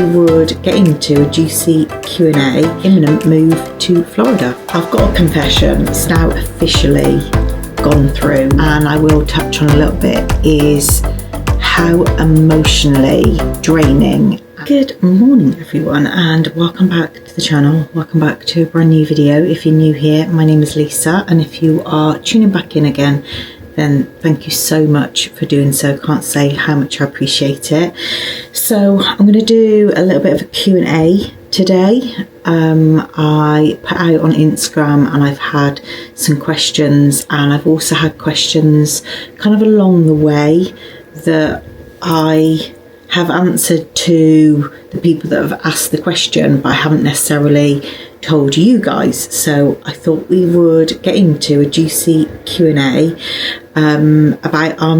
we would get into a juicy Q&A, imminent move to Florida. I've got a confession, it's now officially gone through, and I will touch on a little bit, is how emotionally draining. Good morning everyone, and welcome back to the channel. Welcome back to a brand new video. If you're new here, my name is Lisa, and if you are tuning back in again, then thank you so much for doing so. Can't say how much I appreciate it. So I'm going to do a little bit of a Q&A today. I put out on Instagram and I've had some questions, and I've also had questions kind of along the way that I have answered to the people that have asked the question, but I haven't necessarily told you guys. So I thought we would get into a juicy Q&A about our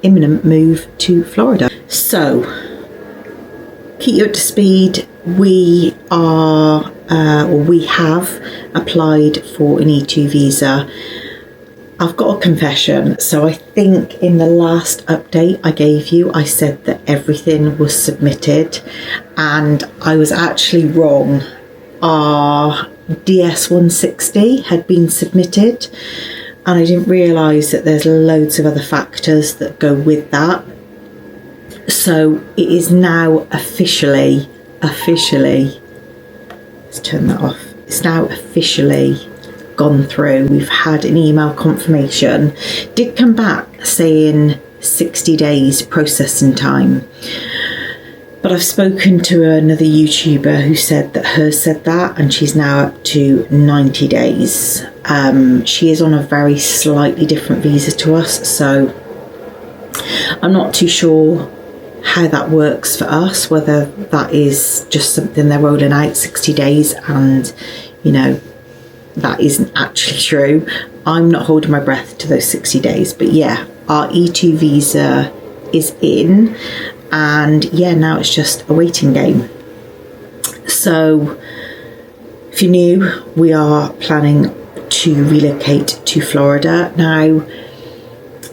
imminent move to Florida. So keep you up to speed. We are we have applied for an E2 visa. I've got a confession. So I think in the last update I gave you, I said that everything was submitted, and I was actually wrong. Our DS160 had been submitted, and I didn't realise that there's loads of other factors that go with that. So it is now officially, let's turn that off. It's now officially gone through. We've had an email confirmation. Did come back saying 60 days processing time. But I've spoken to another YouTuber who said that hers said that, and she's now up to 90 days. She is on a very slightly different visa to us, so I'm not too sure how that works for us, whether that is just something they're rolling out 60 days and, you know, that isn't actually true. I'm not holding my breath to those 60 days, but yeah, our E2 visa is in. And yeah, now it's just a waiting game. So if you're new, we are planning to relocate to Florida. Now,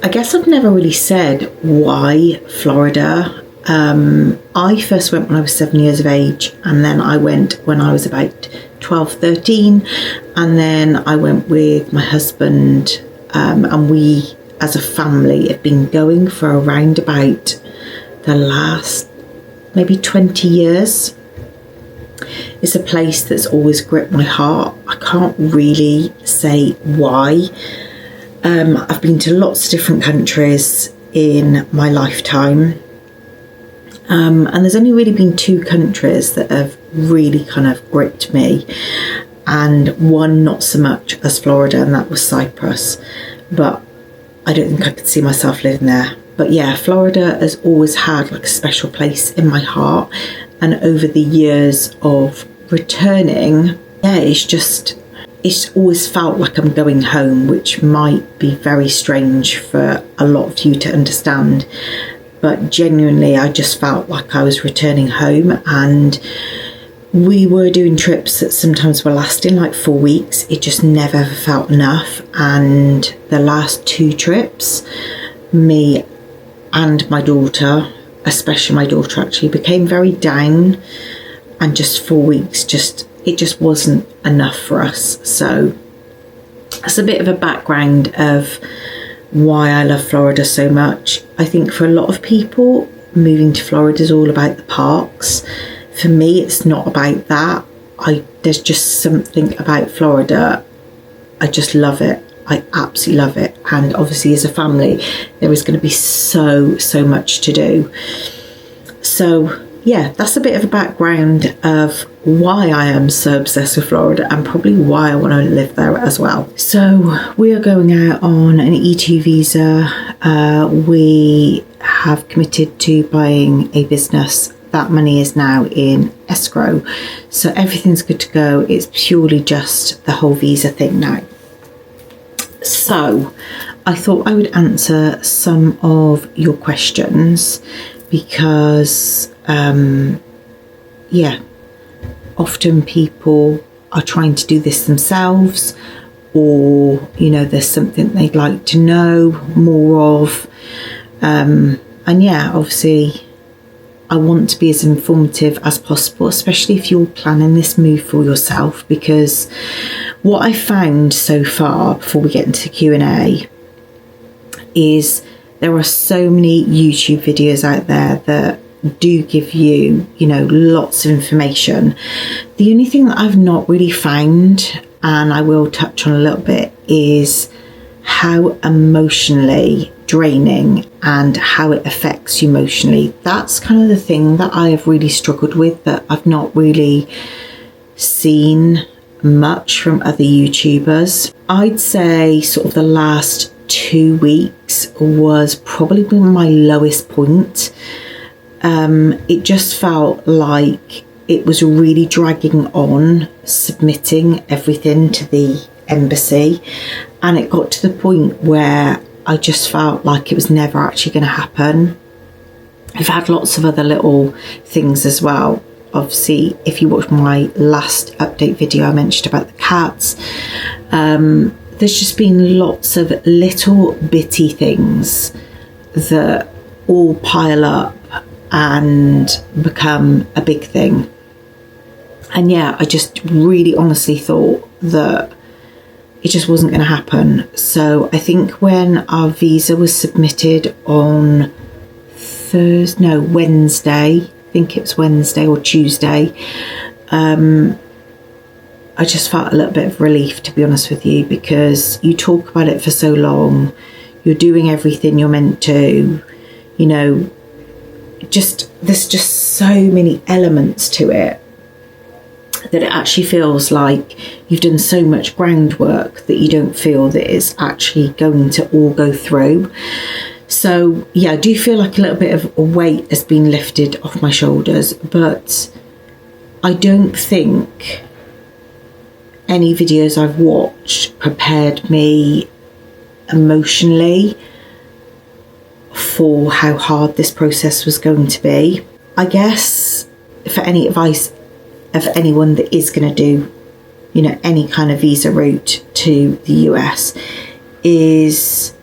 I guess I've never really said why Florida. I first went when I was 7 years of age, and then I went when I was about 12, 13, and then I went with my husband, and we as a family have been going for around about the last maybe 20 years. It's a place that's always gripped my heart. I can't really say why. I've been to lots of different countries in my lifetime, and there's only really been two countries that have really kind of gripped me, and one not so much as Florida, and that was Cyprus. But I don't think I could see myself living there. But yeah, Florida has always had like a special place in my heart, and over the years of returning, yeah, it's always felt like I'm going home, which might be very strange for a lot of you to understand, but genuinely I just felt like I was returning home. And we were doing trips that sometimes were lasting like 4 weeks. It just never ever felt enough. And the last two trips, me and my daughter, especially my daughter, actually became very down, and just 4 weeks it just wasn't enough for us. So that's a bit of a background of why I love Florida so much. I think for a lot of people, moving to Florida is all about the parks. For me, it's not about that. There's just something about Florida. I just love it. I absolutely love it. And obviously as a family, there is going to be so much to do. So yeah, that's a bit of a background of why I am so obsessed with Florida, and probably why I want to live there as well. So we are going out on an E2 visa. We have committed to buying a business. That money is now in escrow. So everything's good to go. It's purely just the whole visa thing now. So I thought I would answer some of your questions, because yeah, often people are trying to do this themselves, or you know, there's something they'd like to know more of, and yeah, obviously I want to be as informative as possible, especially if you're planning this move for yourself, because what I found so far, before we get into Q&A, is there are so many YouTube videos out there that do give you, lots of information. The only thing that I've not really found, and I will touch on a little bit, is how emotionally draining and how it affects you emotionally. That's kind of the thing that I have really struggled with, that I've not really seen much from other YouTubers. I'd say sort of the last 2 weeks was probably my lowest point. It just felt like it was really dragging on submitting everything to the embassy, and it got to the point where I just felt like it was never actually going to happen. I've had lots of other little things as well. Obviously, if you watched my last update video, I mentioned about the cats. There's just been lots of little bitty things that all pile up and become a big thing. And yeah, I just really honestly thought that it just wasn't going to happen. So I think when our visa was submitted on Wednesday, I think it was Wednesday or Tuesday, I just felt a little bit of relief, to be honest with you, because you talk about it for so long, you're doing everything you're meant to, there's just so many elements to it that it actually feels like you've done so much groundwork that you don't feel that it's actually going to all go through. So yeah, I do feel like a little bit of a weight has been lifted off my shoulders, but I don't think any videos I've watched prepared me emotionally for how hard this process was going to be. I guess for any advice of anyone that is going to do, any kind of visa route to the US, is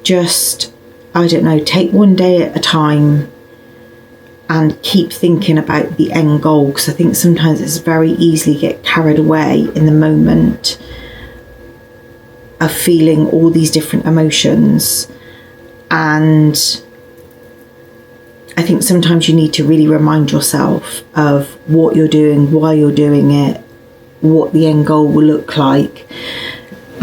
just, take one day at a time and keep thinking about the end goal, because I think sometimes it's very easily get carried away in the moment of feeling all these different emotions. And I think sometimes you need to really remind yourself of what you're doing, why you're doing it, what the end goal will look like,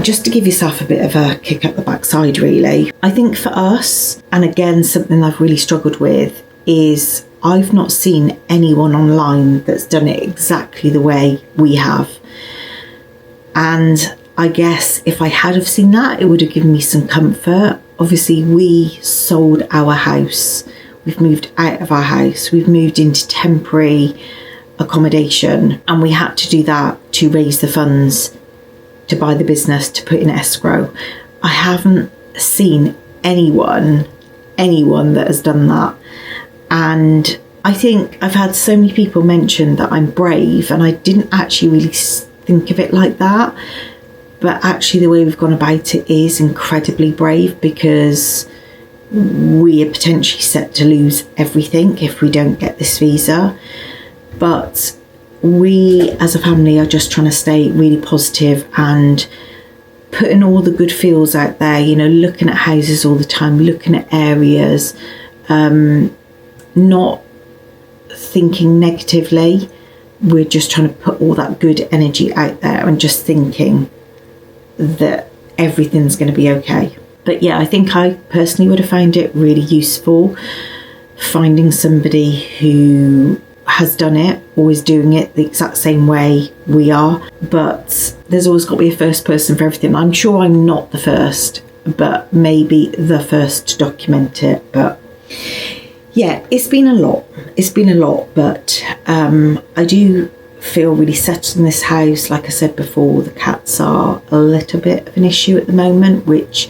just to give yourself a bit of a kick up the backside, really. I think for us, and again, something I've really struggled with, is I've not seen anyone online that's done it exactly the way we have. And I guess if I had have seen that, it would have given me some comfort. Obviously, we sold our house. We've moved out of our house. We've moved into temporary accommodation, and we had to do that to raise the funds to buy the business, to put in escrow. I haven't seen anyone that has done that. And I think I've had so many people mention that I'm brave, and I didn't actually really think of it like that. But actually the way we've gone about it is incredibly brave, because we are potentially set to lose everything if we don't get this visa. But we as a family are just trying to stay really positive and putting all the good feels out there, looking at houses all the time, looking at areas, not thinking negatively. We're just trying to put all that good energy out there and just thinking that everything's going to be okay. But yeah, I think I personally would have found it really useful finding somebody who has done it or is doing it the exact same way we are. But there's always got to be a first person for everything. I'm sure I'm not the first, but maybe the first to document it. But yeah, it's been a lot, but I do feel really settled in this house. Like I said before, the cats are a little bit of an issue at the moment, which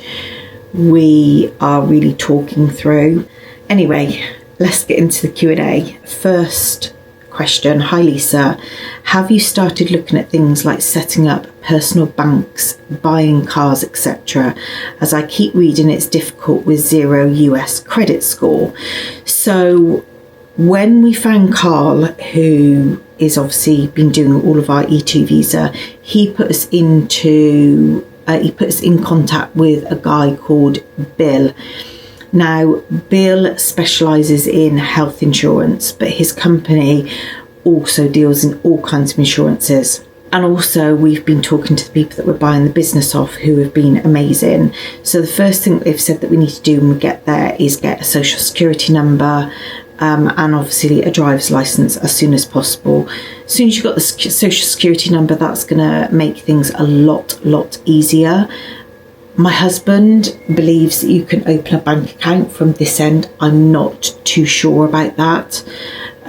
we are really talking through. Anyway, let's get into the Q&A. First question. Hi Lisa, have you started looking at things like setting up personal banks, buying cars, etc.? As I keep reading, it's difficult with 0 US credit score. So when we found Carl, who is obviously been doing all of our E2 visa, he put us in contact with a guy called Bill. Now, Bill specialises in health insurance, but his company also deals in all kinds of insurances. And also, we've been talking to the people that we're buying the business off, who have been amazing. So the first thing they've said that we need to do when we get there is get a social security number, and obviously a driver's license as soon as possible. As soon as you've got the social security number, that's going to make things a lot easier. My husband believes that you can open a bank account from this end. I'm not too sure about that.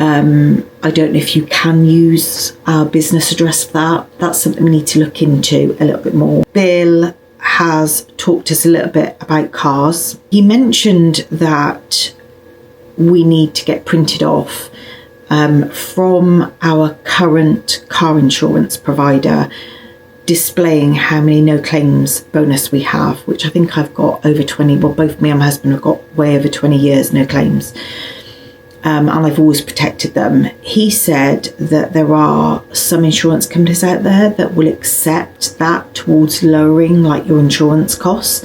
I don't know if you can use our business address for that. That's something we need to look into a little bit more. Bill has talked to us a little bit about cars. He mentioned that we need to get printed off from our current car insurance provider, displaying how many no claims bonus we have, which I think I've got over 20. Well, both me and my husband have got way over 20 years no claims. And I've always protected them. He said that there are some insurance companies out there that will accept that towards lowering like your insurance costs.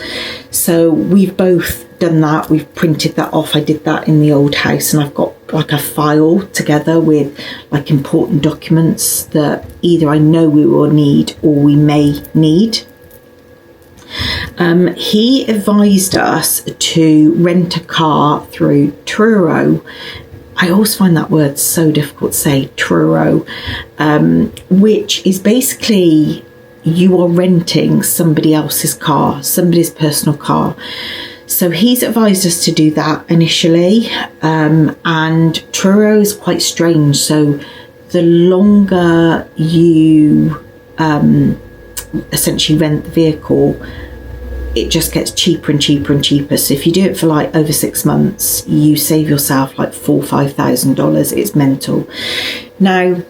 So we've both done that. We've printed that off. I did that in the old house, and I've got like a file together with like important documents that either I know we will need or we may need. He advised us to rent a car through Truro. I always find that word so difficult to say, Truro, which is basically you are renting somebody else's car, somebody's personal car. So he's advised us to do that initially, and Truro is quite strange. So the longer you essentially rent the vehicle, it just gets cheaper and cheaper and cheaper. So if you do it for like over 6 months, you save yourself like $4,000 or $5,000. It's mental. Now,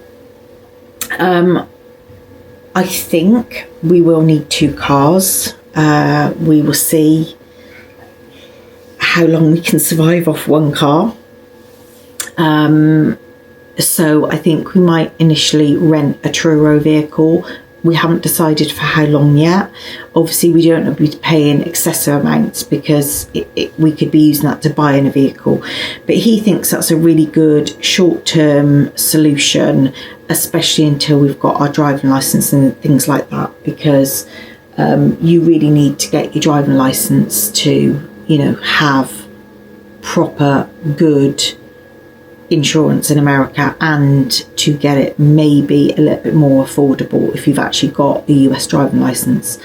I think we will need 2 cars. We will see how long we can survive off 1 car. So I think we might initially rent a Truro vehicle. We haven't decided for how long yet. Obviously, we don't want to be paying excessive amounts because we could be using that to buy in a vehicle. But he thinks that's a really good short-term solution, especially until we've got our driving licence and things like that, because you really need to get your driving licence to, have proper, good insurance in America, and to get it maybe a little bit more affordable if you've actually got a US driving license.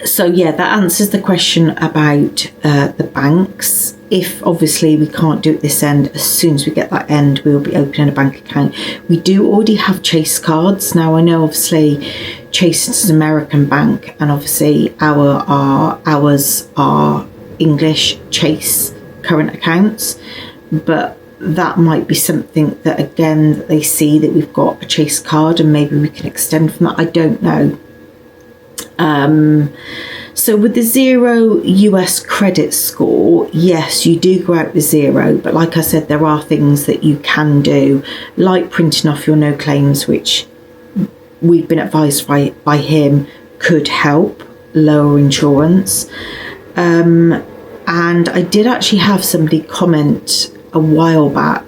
So yeah, that answers the question about the banks. If obviously we can't do it this end, as soon as we get that end, we will be opening a bank account. We do already have Chase cards. Now I know obviously Chase is an American bank, and obviously ours are English Chase current accounts, but that might be something that again that they see that we've got a Chase card and maybe we can extend from that. I don't know. So with the 0 US credit score, yes, you do go out with 0, but like I said, there are things that you can do, like printing off your no claims, which we've been advised by him could help lower insurance. And I did actually have somebody comment a while back,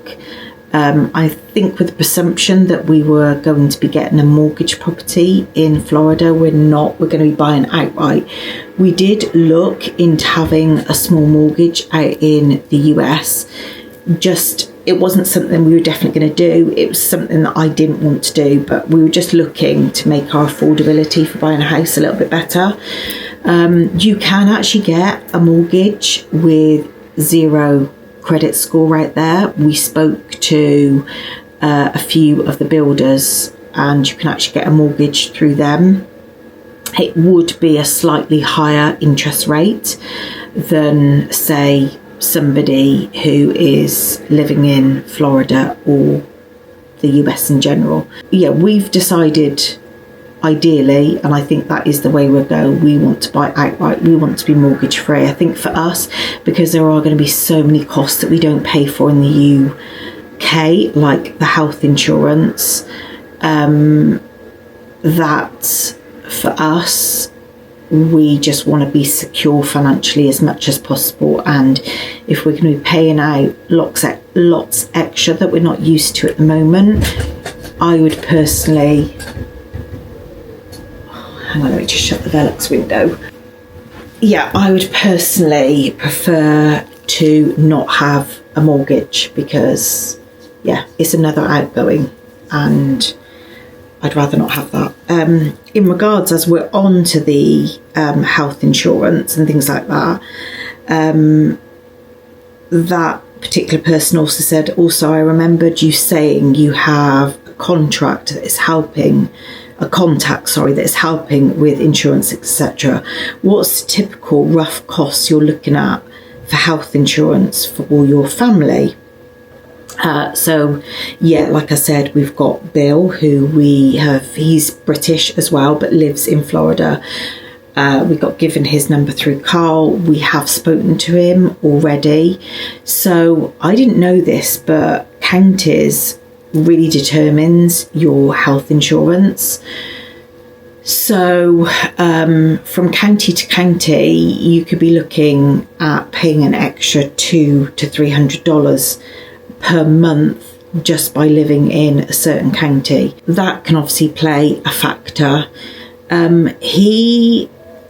I think with the presumption that we were going to be getting a mortgage property in Florida. We're not, we're going to be buying outright. We did look into having a small mortgage out in the US. It wasn't something we were definitely going to do. It was something that I didn't want to do, but we were just looking to make our affordability for buying a house a little bit better. You can actually get a mortgage with 0 credit score right there. We spoke to a few of the builders, and you can actually get a mortgage through them. It would be a slightly higher interest rate than, say, somebody who is living in Florida or the US in general. Yeah, we've decided ideally, and I think that is the way we'll go, we want to buy outright. We want to be mortgage free. I think for us, because there are going to be so many costs that we don't pay for in the UK, like the health insurance, that for us, we just want to be secure financially as much as possible. And if we're going to be paying out lots extra that we're not used to at the moment, I would personally, hang on, let me just shut the Velux window. Yeah, I would personally prefer to not have a mortgage, because yeah, it's another outgoing, and I'd rather not have that. In regards, as we're on to the health insurance and things like that, that particular person also said, also, I remembered you saying you have a contact that is helping with insurance, etc. What's the typical rough costs you're looking at for health insurance for all your family? So yeah, like I said, we've got Bill, who he's British as well, but lives in Florida. We got given his number through Carl. We have spoken to him already. So I didn't know this, but counties really determines your health insurance. So from county to county, you could be looking at paying an extra $200 to $300 per month just by living in a certain county. That can obviously play a factor. And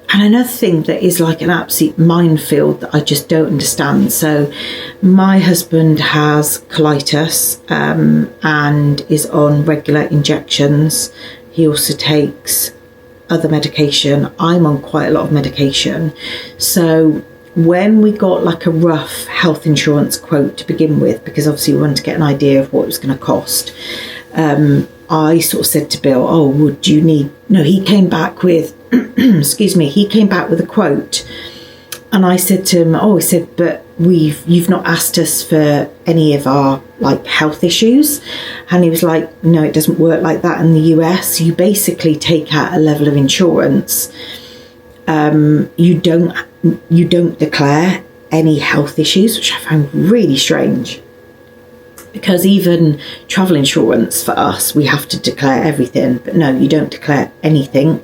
another thing that is like an absolute minefield that I just don't understand. So my husband has colitis and is on regular injections. He also takes other medication. I'm on quite a lot of medication. So when we got like a rough health insurance quote to begin with, because obviously we wanted to get an idea of what it was going to cost, I sort of said to Bill, oh, would you need... No, he came back with... he came back with a quote. And I said to him, but you've not asked us for any of our like health issues. And he was like, no, it doesn't work like that in the US. You basically take out a level of insurance. You don't declare any health issues, which I found really strange. Because even travel insurance for us, we have to declare everything, but no, you don't declare anything.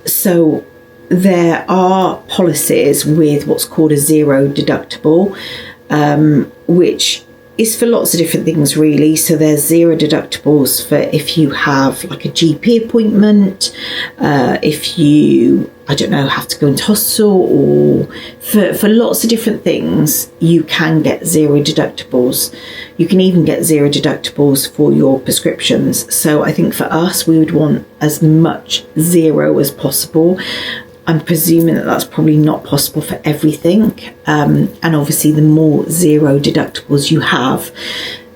So there are policies with what's called a zero deductible, which is for lots of different things really. So there's zero deductibles for if you have like a GP appointment, if you, I don't know, have to go into hospital, or for lots of different things, you can get zero deductibles. You can even get zero deductibles for your prescriptions. So I think for us, we would want as much zero as possible. I'm presuming that that's probably not possible for everything. And obviously the more zero deductibles you have,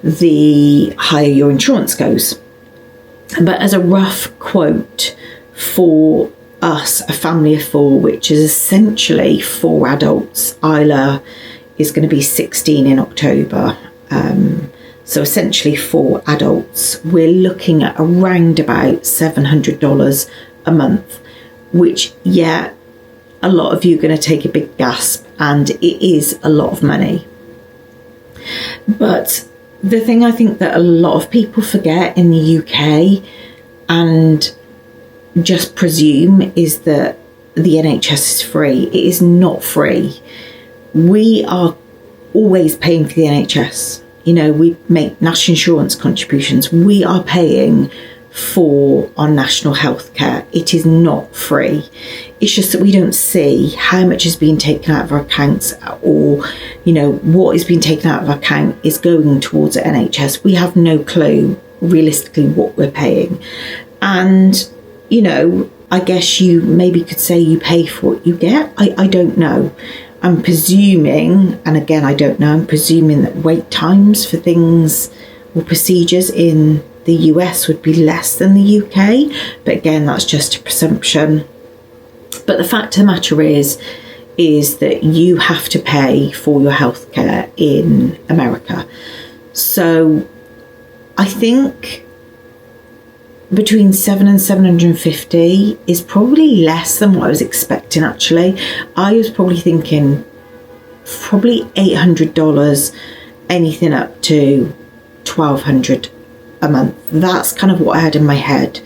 the higher your insurance goes. But as a rough quote for us, a family of four, which is essentially 4 adults, Isla is going to be 16 in October. So essentially 4 adults, we're looking at around about $700 a month. Which, yeah, a lot of you are going to take a big gasp, and it is a lot of money. But the thing I think that a lot of people forget in the UK and just presume is that the NHS is free. It is not free. We are always paying for the NHS. You know, we make national insurance contributions. We are paying for our national health care. It is not free. It's just that we don't see how much is being taken out of our accounts, or, you know, what is being taken out of our account is going towards the NHS. We have no clue realistically what we're paying. And, you know, I guess you maybe could say you pay for what you get. I don't know. I'm presuming, and again, I don't know, I'm presuming that wait times for things or procedures in the US would be less than the UK, but again, that's just a presumption. But the fact of the matter is that you have to pay for your healthcare in America. So I think between 7 and 750 is probably less than what I was expecting. Actually, I was probably thinking probably $800, anything up to $1,200 a month. That's kind of what I had in my head.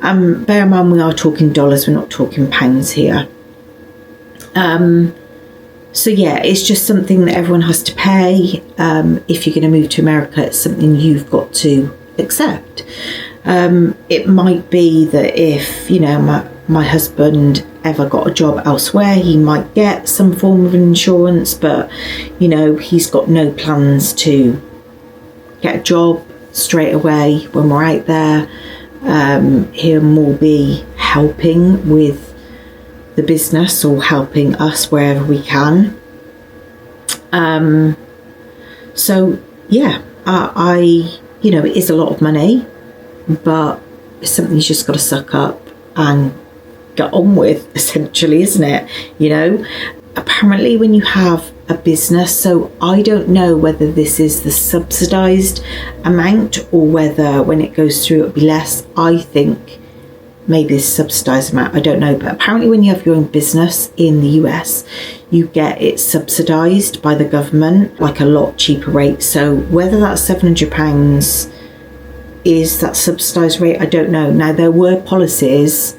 Bear in mind, we are talking dollars, we're not talking pounds here. So yeah, it's just something that everyone has to pay. If you're going to move to America, it's something you've got to accept. It might be that if, you know, my husband ever got a job elsewhere, he might get some form of insurance, but, you know, he's got no plans to get a job straight away when we're out there. He'll more be helping with the business or helping us wherever we can. So yeah, I you know, it is a lot of money, but it's something you just got to suck up and get on with, essentially, isn't it? You know, apparently when you have a business, so I don't know whether this is the subsidised amount or whether when it goes through it'll be less. I think maybe the subsidised amount, I don't know, but apparently when you have your own business in the US, you get it subsidised by the government, like a lot cheaper rate. So whether that's £700 is that subsidised rate, I don't know. Now, there were policies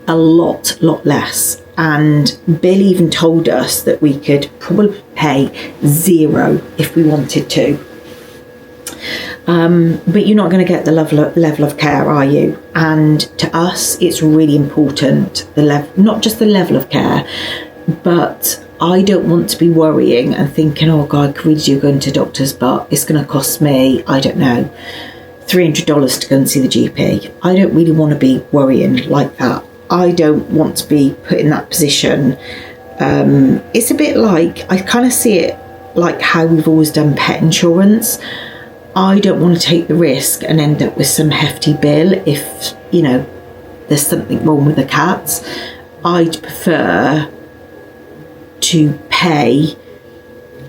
a lot less, and Bill even told us that we could probably pay zero if we wanted to. But you're not going to get the level of care, are you? And to us, it's really important, not just the level of care, but I don't want to be worrying and thinking, oh God, could we do going to doctors, but it's going to cost me, I don't know, $300 to go and see the GP. I don't really want to be worrying like that. I don't want to be put in that position. It's a bit like, I kind of see it like how we've always done pet insurance. I don't want to take the risk and end up with some hefty bill if, you know, there's something wrong with the cats. I'd prefer to pay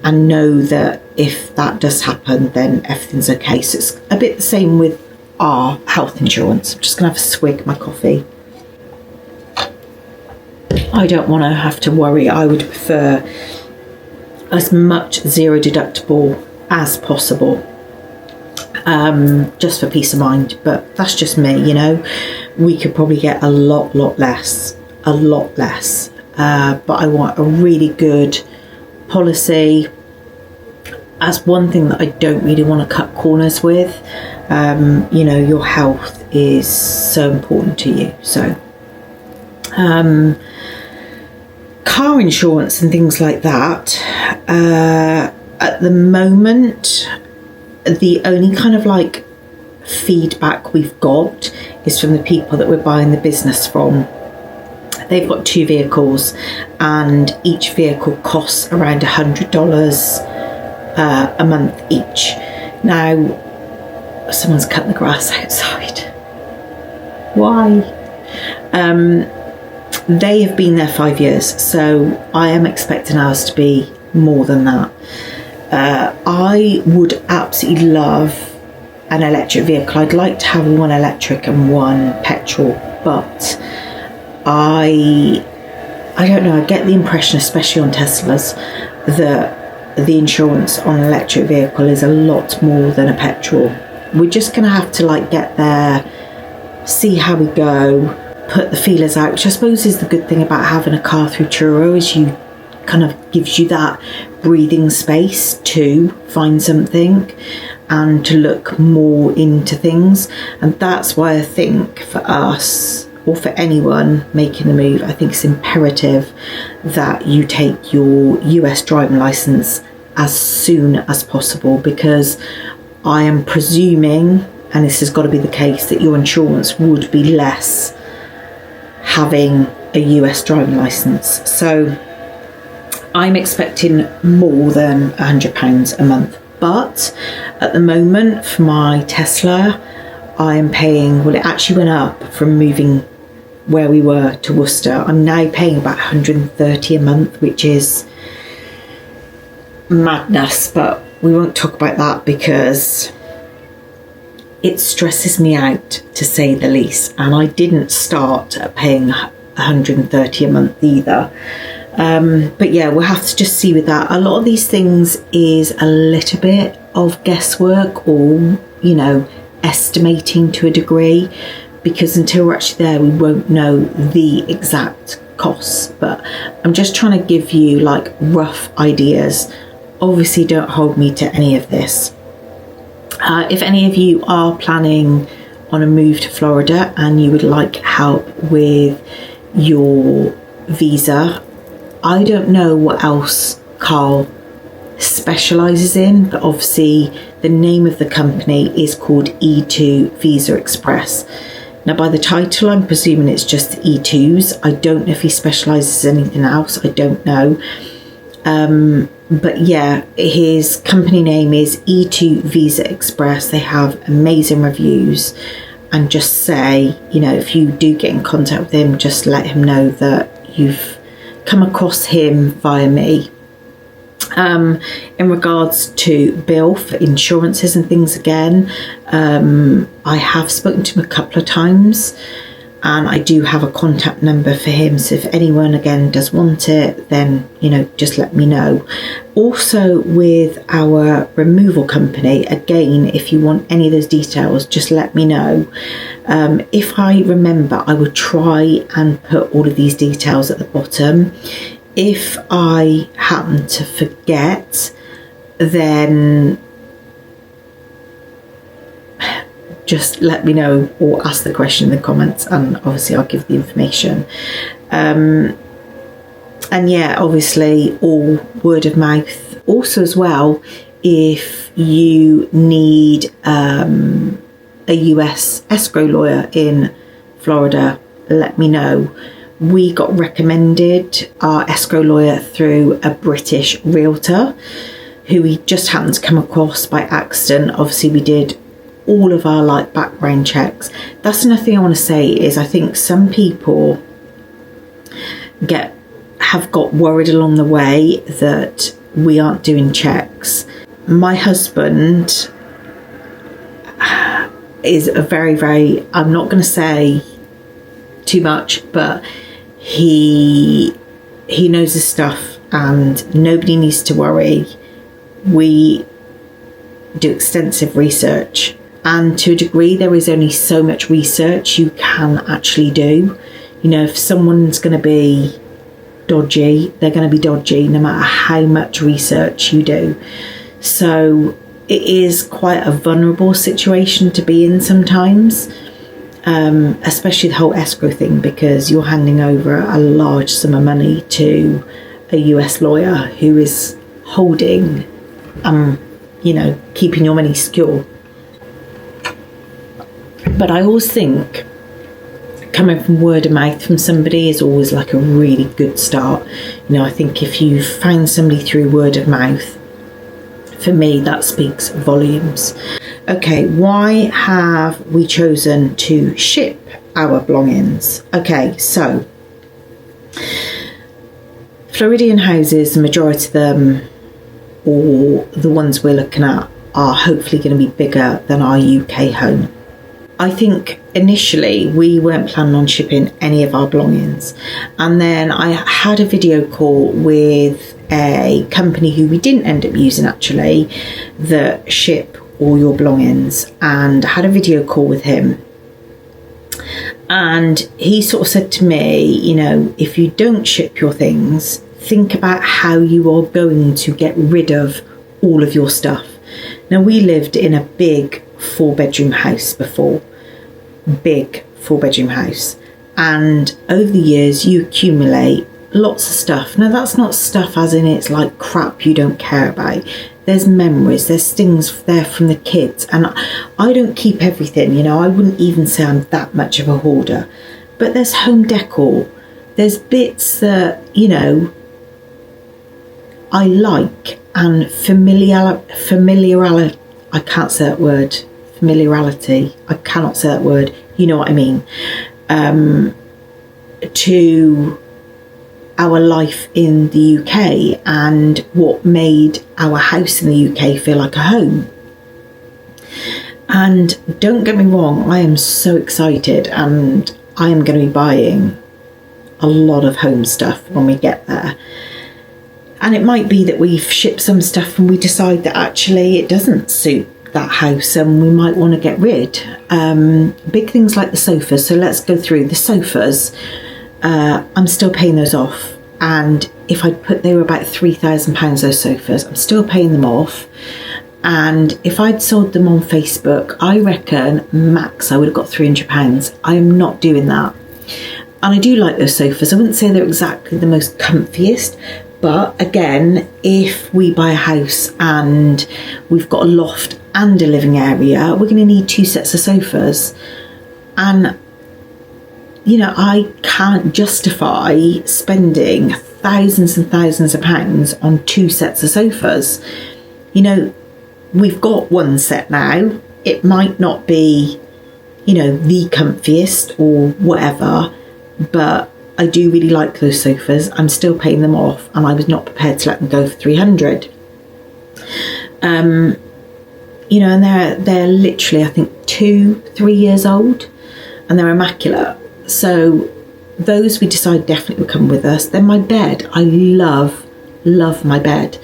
and know that if that does happen, then everything's okay. So it's a bit the same with our health insurance. I'm just going to have a swig of my coffee. I don't want to have to worry. I would prefer as much zero deductible as possible. Just for peace of mind, but that's just me, you know. We could probably get a lot less, but I want a really good policy. That's one thing that I don't really want to cut corners with. You know, your health is so important to you. So car insurance and things like that, at the moment, the only kind of like feedback we've got is from the people that we're buying the business from. They've got 2 vehicles and each vehicle costs around $100 a month each. Now, someone's cutting the grass outside. Why? They have been there 5 years, so I am expecting ours to be more than that. I would absolutely love an electric vehicle. I'd like to have one electric and one petrol, but I don't know, I get the impression, especially on Teslas, that the insurance on an electric vehicle is a lot more than a petrol. We're just going to have to like get there, see how we go, put the feelers out, which I suppose is the good thing about having a car through Turo, is you kind of gives you that breathing space to find something and to look more into things. And that's why I think for us, or for anyone making the move, I think it's imperative that you take your US driving license as soon as possible, because I am presuming, and this has got to be the case, that your insurance would be less having a US driving license. So I'm expecting more than £100 a month. But at the moment, for my Tesla, I am paying, well, it actually went up from moving where we were to Worcester. I'm now paying about $130 a month, which is madness, but we won't talk about that because it stresses me out, to say the least. And I didn't start at paying $130 a month either. But yeah, we'll have to just see with that. A lot of these things is a little bit of guesswork, or, you know, estimating to a degree, because until we're actually there, we won't know the exact costs. But I'm just trying to give you like rough ideas. Obviously, don't hold me to any of this. If any of you are planning on a move to Florida and you would like help with your visa, I don't know what else Carl specialises in, but obviously the name of the company is called E2 Visa Express. Now, by the title, I'm presuming it's just the E2s. I don't know if he specialises in anything else. I don't know. But yeah, his company name is E2 Visa Express. They have amazing reviews. And just say, you know, if you do get in contact with him, just let him know that you've come across him via me. In regards to Bill for insurances and things, again, I have spoken to him a couple of times, and I do have a contact number for him. So if anyone again does want it, then, you know, just let me know. Also with our removal company, again, if you want any of those details, just let me know. If I remember, I will try and put all of these details at the bottom. If I happen to forget, then just let me know, or ask the question in the comments, and obviously I'll give the information. And yeah, obviously all word of mouth. Also as well, if you need a US escrow lawyer in Florida, let me know. We got recommended our escrow lawyer through a British realtor who we just happened to come across by accident. Obviously we did all of our like background checks. That's another thing I want to say is I think some people have got worried along the way that we aren't doing checks. My husband is a very, I'm not going to say too much, but he knows his stuff, and nobody needs to worry. We do extensive research, and to a degree there is only so much research you can actually do. You know, if someone's going to be dodgy, they're going to be dodgy no matter how much research you do. So it is quite a vulnerable situation to be in sometimes, especially the whole escrow thing, because you're handing over a large sum of money to a US lawyer who is holding, you know, keeping your money secure. But I always think coming from word of mouth from somebody is always like a really good start. You know, I think if you find somebody through word of mouth, for me, that speaks volumes. Okay, why have we chosen to ship our belongings? Okay, so Floridian houses, the majority of them, or the ones we're looking at, are hopefully going to be bigger than our UK home. I think initially we weren't planning on shipping any of our belongings, and then I had a video call with a company who we didn't end up using actually, that ship all your belongings, and had a video call with him, and he sort of said to me, you know, if you don't ship your things, think about how you are going to get rid of all of your stuff. Now, we lived in a big 4-bedroom house before, big 4-bedroom house, and over the years you accumulate lots of stuff. Now, that's not stuff as in it's like crap you don't care about. There's memories, there's things there from the kids, and I don't keep everything, you know. I wouldn't even say I'm that much of a hoarder, but there's home decor, there's bits that, you know, I like, and familiarity, I can't say that word, familiarity, I cannot say that word, you know what I mean, to our life in the UK and what made our house in the UK feel like a home. And don't get me wrong, I am so excited, and I am going to be buying a lot of home stuff when we get there. And it might be that we've shipped some stuff and we decide that actually it doesn't suit that house and we might want to get rid. Big things like the sofas. So let's go through the sofas. I'm still paying those off. And if they were about £3,000, those sofas, I'm still paying them off. And if I'd sold them on Facebook, I reckon max I would have got £300. I am not doing that. And I do like those sofas. I wouldn't say they're exactly the most comfiest, but again, if we buy a house and we've got a loft and a living area, we're going to need 2 sets of sofas. And, you know, I can't justify spending thousands and thousands of pounds on 2 sets of sofas. You know, we've got 1 set now. It might not be, you know, the comfiest or whatever, but I do really like those sofas. I'm still paying them off, and I was not prepared to let them go for 300. You know, and they're literally, I think, 2-3 years old, and they're immaculate. So those we decide definitely will come with us. Then my bed, I love my bed.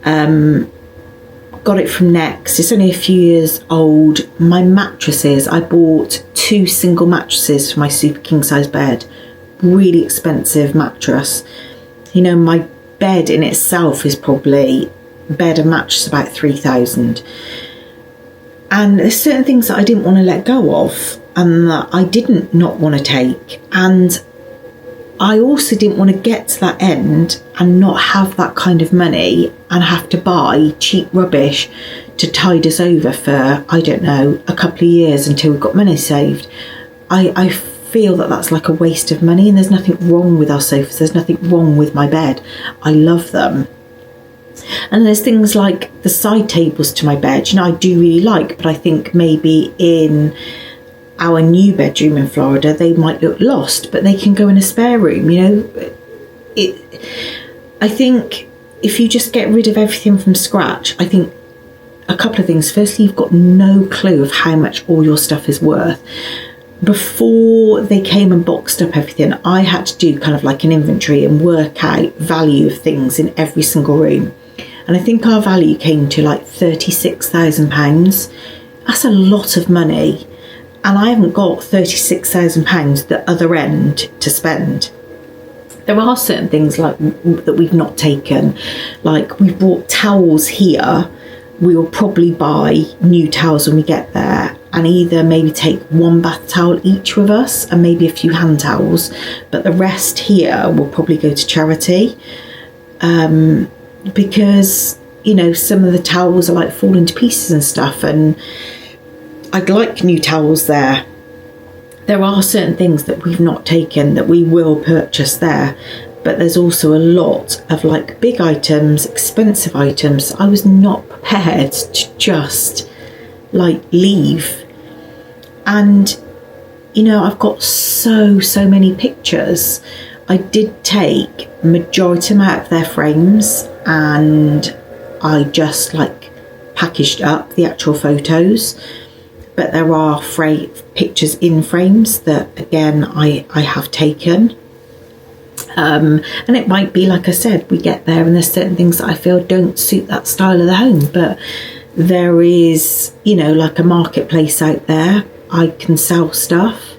Got it from Next. It's only a few years old. My mattresses, I bought 2 single mattresses for my super king size bed. Really expensive mattress. You know, my bed in itself is probably, bed and mattress, about 3,000. And there's certain things that I didn't want to let go of and that I didn't not want to take. And I also didn't want to get to that end and not have that kind of money and have to buy cheap rubbish to tide us over for, I don't know, a couple of years until we've got money saved. I feel that that's like a waste of money, and there's nothing wrong with our sofas. There's nothing wrong with my bed. I love them. And there's things like the side tables to my bed, you know, I do really like, but I think maybe in our new bedroom in Florida, they might look lost, but they can go in a spare room, you know. I think if you just get rid of everything from scratch, I think a couple of things. Firstly, you've got no clue of how much all your stuff is worth. Before they came and boxed up everything, I had to do kind of like an inventory and work out value of things in every single room. And I think our value came to like £36,000. That's a lot of money. And I haven't got £36,000 the other end to spend. There are certain things like that we've not taken. Like we've bought towels here. We will probably buy new towels when we get there, and either maybe take 1 bath towel each with us and maybe a few hand towels. But the rest here will probably go to charity. Because, you know, some of the towels are like falling to pieces and stuff, and I'd like new towels there. There are certain things that we've not taken that we will purchase there, but there's also a lot of like big items, expensive items. I was not prepared to just like leave. And, you know, I've got so many pictures. I did take majority amount of their frames, and I just like packaged up the actual photos. But there are pictures in frames that, again, I have taken. And it might be, like I said, we get there and there's certain things that I feel don't suit that style of the home. But there is, you know, like a marketplace out there. I can sell stuff.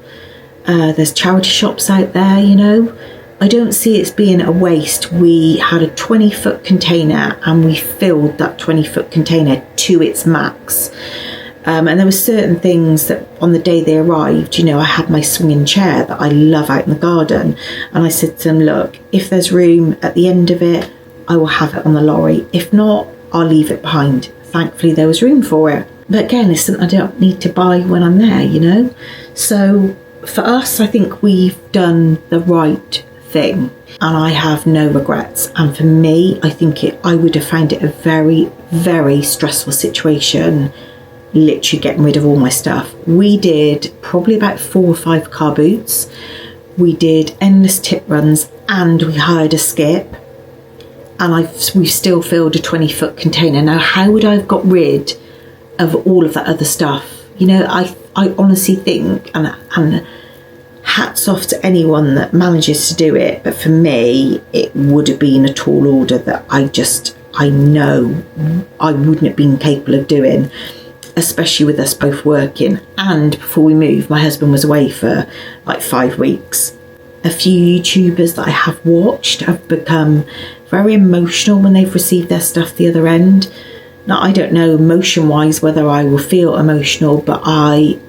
There's charity shops out there, you know. I don't see it as being a waste. We had a 20-foot container and we filled that 20-foot container to its max. And there were certain things that on the day they arrived, you know, I had my swinging chair that I love out in the garden. And I said to them, look, if there's room at the end of it, I will have it on the lorry. If not, I'll leave it behind. Thankfully, there was room for it. But again, it's something I don't need to buy when I'm there, you know. So for us, I think we've done the right thing. And I have no regrets. And for me, I think I would have found it a very, very stressful situation, literally getting rid of all my stuff. We did probably about 4 or 5 car boots. We did endless tip runs, and we hired a skip. And we've still filled a 20-foot container. Now, how would I have got rid of all of that other stuff. You know, I honestly think, and hats off to anyone that manages to do it, but for me, it would have been a tall order that I know I wouldn't have been capable of doing, especially with us both working. And before we moved, my husband was away for like 5 weeks. A few YouTubers that I have watched have become very emotional when they've received their stuff the other end. Now, I don't know emotion wise whether I will feel emotional, but I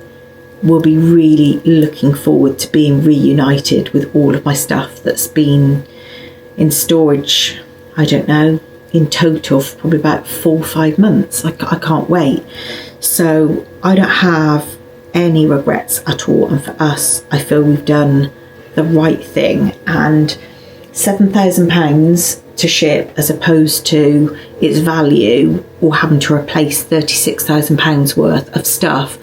will be really looking forward to being reunited with all of my stuff that's been in storage, I don't know, in total for probably about 4 or 5 months. I can't wait. So I don't have any regrets at all, and for us, I feel we've done the right thing. And £7,000 to ship, as opposed to its value, or having to replace £36,000 worth of stuff,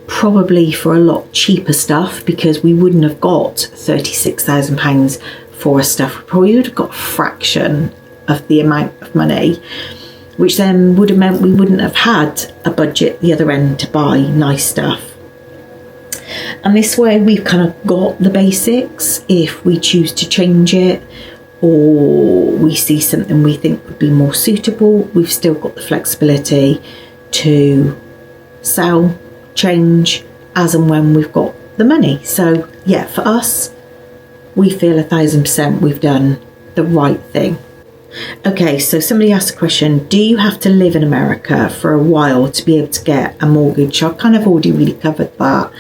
probably for a lot cheaper stuff, because we wouldn't have got £36,000 for our stuff. We probably would have got a fraction of the amount of money, which then would have meant we wouldn't have had a budget the other end to buy nice stuff. And this way we've kind of got the basics. If we choose to change it, or we see something we think would be more suitable, we've still got the flexibility to sell, change as and when we've got the money. So yeah, for us, we feel 1,000% we've done the right thing. Okay, so somebody asked a question, do you have to live in America for a while to be able to get a mortgage? I've kind of already really covered that.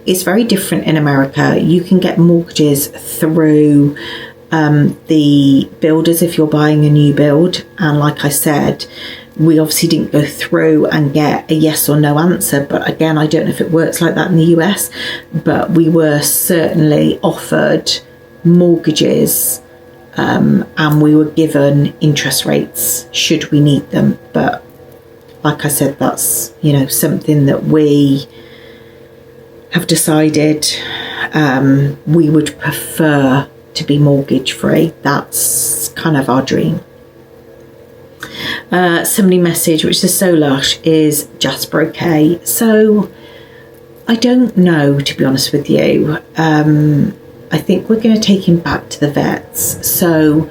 It's very different in America. You can get mortgages through the builders if you're buying a new build. And like I said, we obviously didn't go through and get a yes or no answer. But again, I don't know if it works like that in the US, but we were certainly offered mortgages, and we were given interest rates should we need them. But like I said, that's, you know, something that we have decided we would prefer to be mortgage free. That's kind of our dream. Somebody messaged, which is so lush, is Jasper okay? So I don't know, to be honest with you. I think we're going to take him back to the vets. So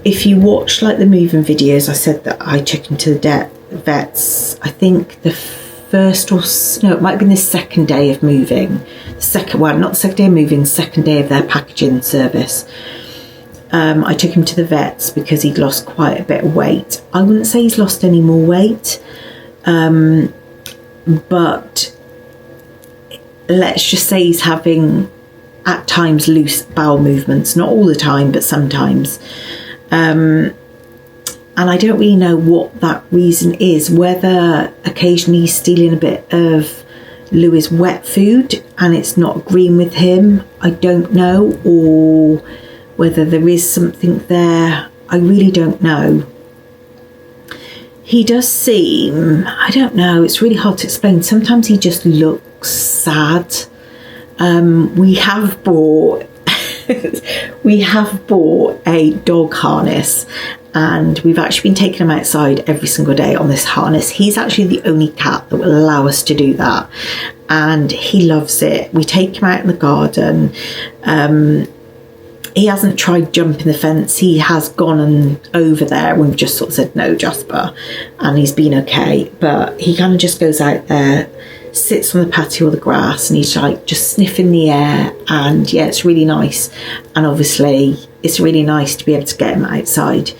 if you watch like the moving videos, I said that I took him to the vets, I think the first or no, it might have been the second day of moving. Not the second day of moving, second day of their packaging service. I took him to the vets because he'd lost quite a bit of weight. I wouldn't say he's lost any more weight, but let's just say he's having at times loose bowel movements, not all the time, but sometimes. And I don't really know what that reason is, whether occasionally he's stealing a bit of Louis' wet food and it's not agreeing with him, I don't know, or whether there is something there, I really don't know. He does seem, I don't know, it's really hard to explain. Sometimes he just looks sad. We have bought a dog harness, and we've actually been taking him outside every single day on this harness. He's actually the only cat that will allow us to do that, and he loves it. We take him out in the garden. He hasn't tried jumping the fence. He has gone and over there, and we've just sort of said no, Jasper, and he's been okay. But he kind of just goes out there, sits on the patio or the grass, and he's like just sniffing the air, and yeah, it's really nice. And obviously it's really nice to be able to get him outside.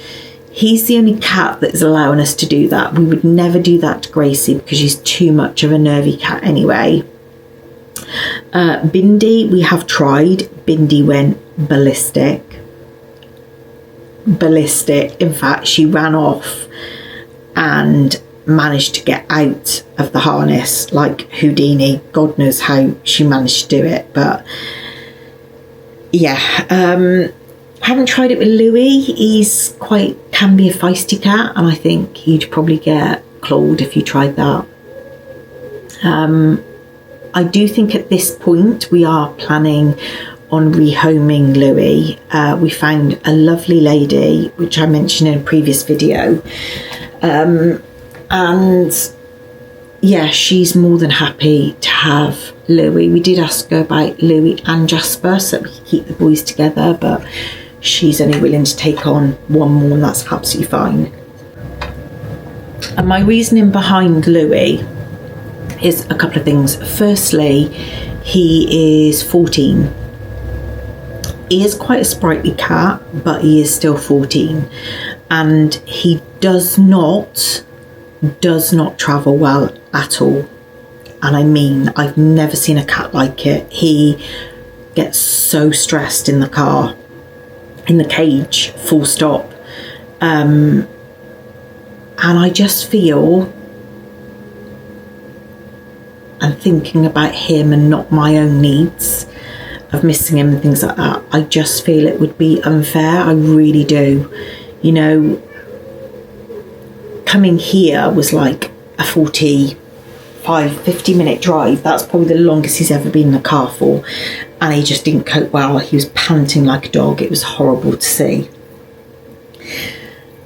He's the only cat that is allowing us to do that. We would never do that to Gracie because she's too much of a nervy cat anyway. Bindi, we have tried. Bindi went ballistic. In fact, she ran off and managed to get out of the harness like Houdini. God knows how she managed to do it, but yeah. Haven't tried it with Louis. He's can be a feisty cat, and I think he'd probably get clawed if you tried that. I do think at this point we are planning on rehoming Louis. We found a lovely lady, which I mentioned in a previous video, And yeah, she's more than happy to have Louis. We did ask her about Louis and Jasper so that we could keep the boys together, but she's only willing to take on one more, and that's absolutely fine. And my reasoning behind Louis is a couple of things. Firstly, he is 14. He is quite a sprightly cat, but he is still 14, and he does not travel well at all. And I mean, I've never seen a cat like it. He gets so stressed in the car, in the cage, full stop. And I just feel, and thinking about him and not my own needs of missing him and things like that, I just feel it would be unfair. I really do. You know, coming here was like a 50-minute drive. That's probably the longest he's ever been in the car for, and he just didn't cope well. He was panting like a dog. It was horrible to see.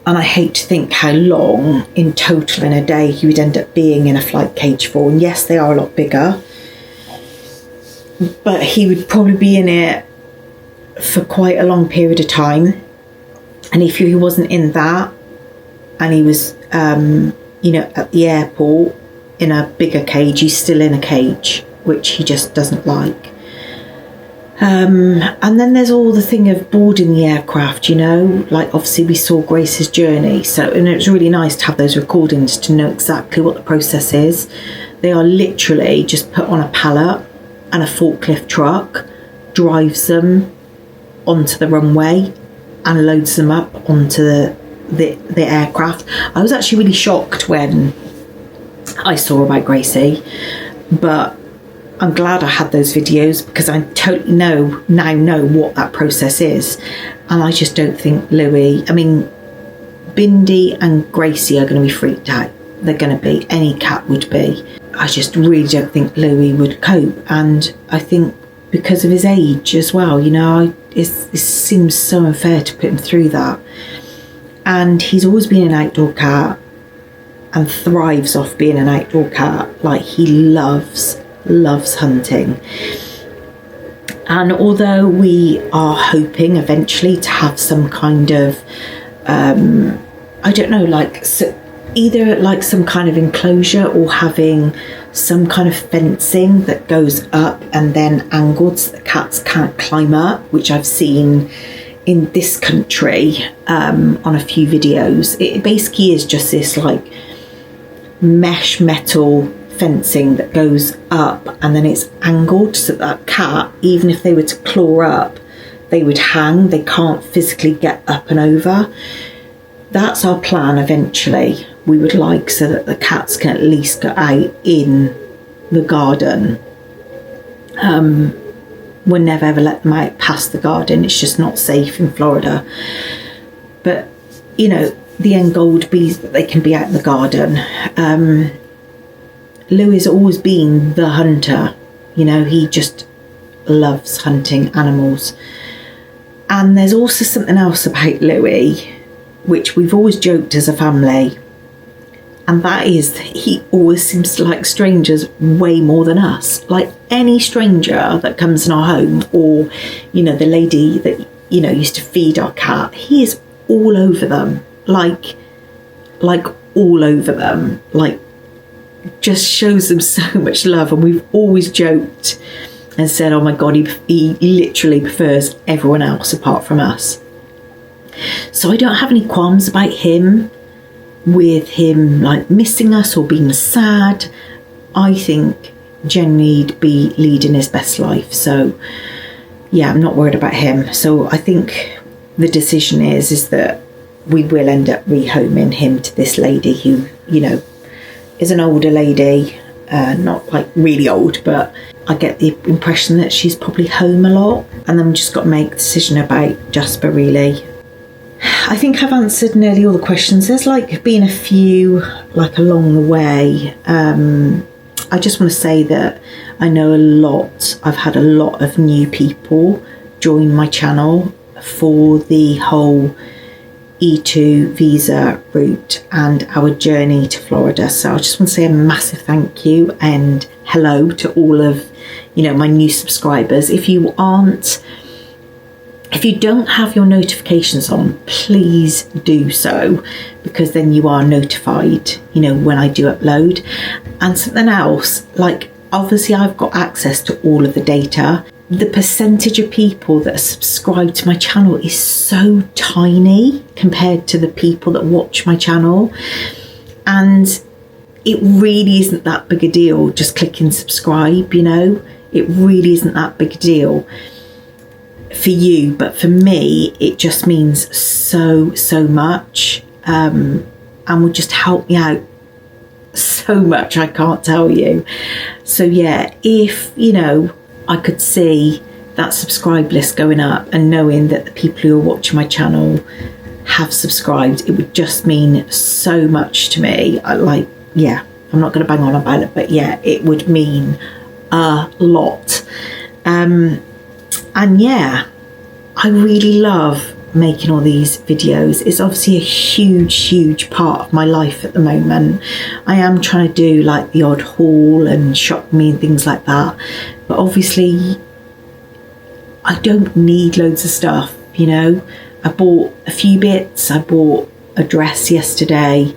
And I hate to think how long in total in a day he would end up being in a flight cage for. And yes, they are a lot bigger, but he would probably be in it for quite a long period of time. And if he wasn't in that, and he was, you know, at the airport in a bigger cage, he's still in a cage, which he just doesn't like. And then there's all the thing of boarding the aircraft, you know, like obviously we saw Grace's journey. So, and it was really nice to have those recordings to know exactly what the process is. They are literally just put on a pallet, and a forklift truck drives them onto the runway and loads them up onto the aircraft. I was actually really shocked when I saw about Gracie, but I'm glad I had those videos because I totally know what that process is. And I just don't think Louis, I mean, Bindi and Gracie are going to be freaked out. They're going to be, any cat would be. I just really don't think Louis would cope. And I think because of his age as well, you know, it seems so unfair to put him through that. And he's always been an outdoor cat and thrives off being an outdoor cat. Like, he loves hunting. And although we are hoping eventually to have some kind of I don't know, like, so either like some kind of enclosure or having some kind of fencing that goes up and then angled so the cats can't climb up, which I've seen in this country on a few videos. It basically is just this like mesh metal fencing that goes up and then it's angled so that cat, even if they were to claw up, they would hang. They can't physically get up and over. That's our plan eventually. We would like so that the cats can at least go out in the garden. We'll never ever let them out past the garden. It's just not safe in Florida. But, you know, the end goal would be that they can be out in the garden. Louis has always been the hunter. You know, he just loves hunting animals. And there's also something else about Louis, which we've always joked as a family. And that is, he always seems to like strangers way more than us. Like any stranger that comes in our home, or, you know, the lady that, you know, used to feed our cat, he is all over them. Like all over them. Like, just shows them so much love. And we've always joked and said, oh my God, he literally prefers everyone else apart from us. So I don't have any qualms about him, with him like missing us or being sad. I think genuinely he'd be leading his best life. So yeah, I'm not worried about him. So I think the decision is that we will end up rehoming him to this lady who, you know, is an older lady, not like really old, but I get the impression that she's probably home a lot. And then we just got to make a decision about Jasper, really. I think I've answered nearly all the questions. There's like been a few like along the way. I just want to say that I know I've had a lot of new people join my channel for the whole E2 visa route and our journey to Florida. So I just want to say a massive thank you and hello to all of, my new subscribers. If you don't have your notifications on, please do so, because then you are notified, when I do upload. And something else, like, obviously I've got access to all of the data. The percentage of people that are subscribed to my channel is so tiny compared to the people that watch my channel. And it really isn't that big a deal just clicking subscribe, It really isn't that big a deal for you, but for me it just means so much, and would just help me out so much, I can't tell you. So yeah, if I could see that subscribe list going up and knowing that the people who are watching my channel have subscribed, it would just mean so much to me. I'm not going to bang on about it, but yeah, it would mean a lot. And yeah, I really love making all these videos. It's obviously a huge part of my life at the moment. I am trying to do like the odd haul and shop me and things like that, but obviously I don't need loads of stuff. I bought a few bits. I bought a dress yesterday.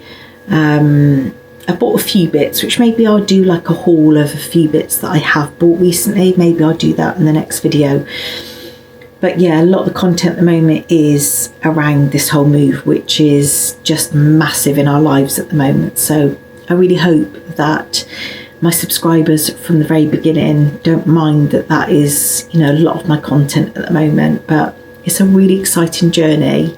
I bought a few bits, which maybe I'll do like a haul of a few bits that I have bought recently. Maybe I'll do that in the next video. But yeah, a lot of the content at the moment is around this whole move, which is just massive in our lives at the moment. So I really hope that my subscribers from the very beginning don't mind that is, a lot of my content at the moment. But it's a really exciting journey,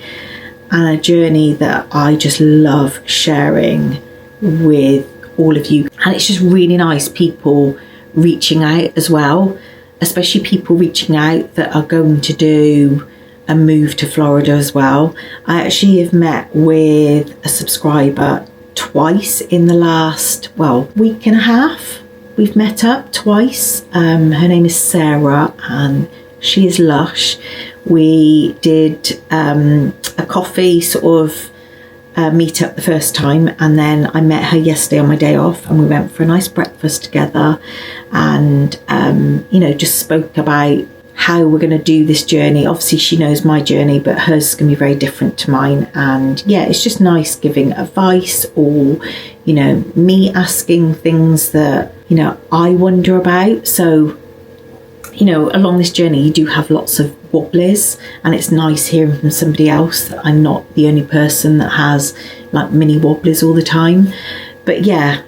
and a journey that I just love sharing with all of you. And it's just really nice people reaching out as well, especially people reaching out that are going to do a move to Florida as well. I actually have met with a subscriber twice in the last, week and a half. We've met up twice. Her name is Sarah and she is lush. We did a coffee sort of meet up the first time, and then I met her yesterday on my day off and we went for a nice breakfast together, and just spoke about how we're going to do this journey. Obviously she knows my journey, but hers is going to be very different to mine. And yeah, it's just nice giving advice, or me asking things that I wonder about. So along this journey you do have lots of wobblies, and it's nice hearing from somebody else that I'm not the only person that has like mini wobblies all the time. But yeah,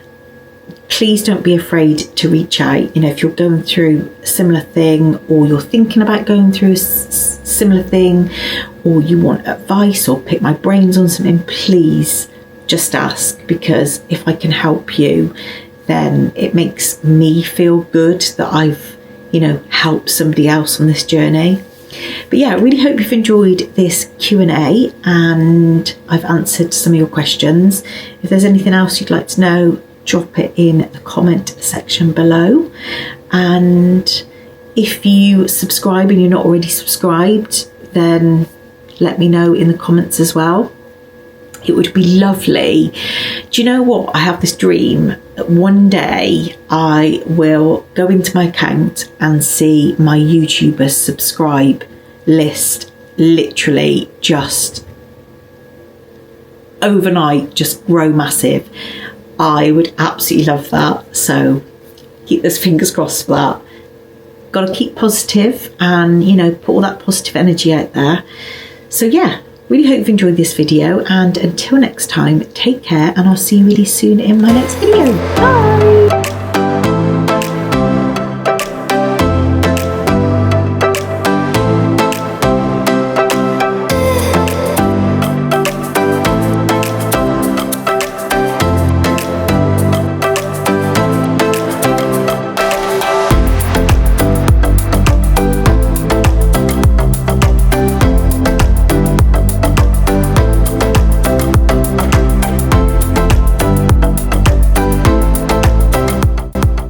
please don't be afraid to reach out. If you're going through a similar thing, or you're thinking about going through a similar thing, or you want advice or pick my brains on something, please just ask, because if I can help you, then it makes me feel good that I've help somebody else on this journey. But yeah, I really hope you've enjoyed this Q&A and I've answered some of your questions. If there's anything else you'd like to know, drop it in the comment section below. And if you subscribe and you're not already subscribed, then let me know in the comments as well. It would be lovely. Do you know what? I have this dream that one day I will go into my account and see my YouTuber subscribe list literally just overnight just grow massive. I would absolutely love that. So keep those fingers crossed for that. Got to keep positive and, put all that positive energy out there. So yeah. Really hope you've enjoyed this video, and until next time, take care, and I'll see you really soon in my next video. Bye!